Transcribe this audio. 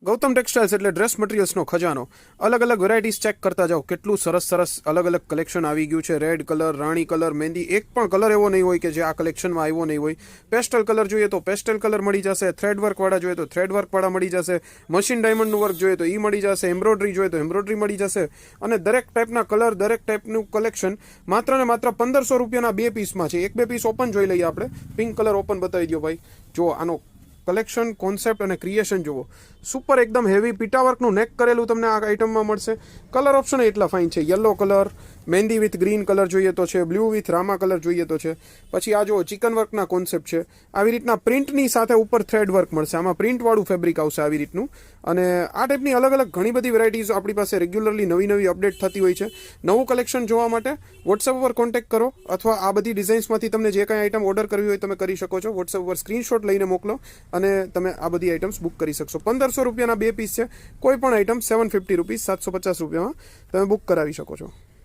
Gautam textiles એટલે dress મટીરિયલ્સનો ખજાનો. અલગ અલગ વેરાયટીઝ ચેક કરતા જાઓ. કેટલું સરસ સરસ અલગ અલગ કલેક્શન આવી ગયું છે. રેડ કલર, રાણી કલર, મહેંદી, એક પણ કલર એવો નહીં હોય કે જે આ કલેક્શનમાં આવ્યો નહીં હોય. પેસ્ટલ કલર જોઈએ તો પેસ્ટલ કલર મળી જશે. થ્રેડ વર્કવાળા જોઈએ તો થ્રેડ વર્કવાળા મળી જશે. મશીન ડાયમંડનું વર્ક જોઈએ તો એ મળી જશે. એમ્બ્રોઇડરી જોઈએ તો એમ્બ્રોઇડરી મળી જશે. અને દરેક ટાઈપના કલર, દરેક ટાઈપનું કલેક્શન માત્ર ને માત્ર 1500 રૂપિયાના 2 પીસમાં છે. 1-2 પીસ ઓપન જોઈ લઈએ આપણે. પિંક કલર ઓપન બતાવી દો ભાઈ. જો આનો કલેક્શન, કોન્સેપ્ટ અને ક્રિએશન જુઓ. સુપર એકદમ હેવી પીટાવર્કનું નેક કરેલું તમને આ આઇટમમાં મળશે. કલર ઓપ્શન એટલા ફાઇન છે. Yellow colour, mehndi with green colour જોઈએ તો છે, બ્લુ વિથ રામા કલર જોઈએ તો છે. પછી આ જુઓ ચિકન વર્કના કોન્સેપ્ટ છે. આવી રીતના પ્રિન્ટની સાથે ઉપર થ્રેડ વર્ક મળશે. આમાં પ્રિન્ટવાળું ફેબ્રિક આવશે આવી રીતનું. અને આ ટાઈપની અલગ અલગ ઘણી બધી વેરાયટીઝ આપણી પાસે રેગ્યુલરલી નવી અપડેટ થતી હોય છે. નવું કલેક્શન જોવા માટે વોટ્સએપ પર કોન્ટેક્ટ કરો, અથવા આ બધી ડિઝાઇન્સમાંથી તમને જે કાંઈ આઇટમ ઓર્ડર કરવી હોય તમે કરી શકો છો. વોટ્સએપ પર સ્ક્રીનશોટ લઈને મોકલો અને તમે આ બધી આઇટમ્સ બુક કરી શકશો. 1500 રૂપિયાના 2 પીસ છે. કોઈ પણ આઇટમ 750 રૂપીસ, 750 રૂપિયામાં તમે બુક કરાવી શકો છો.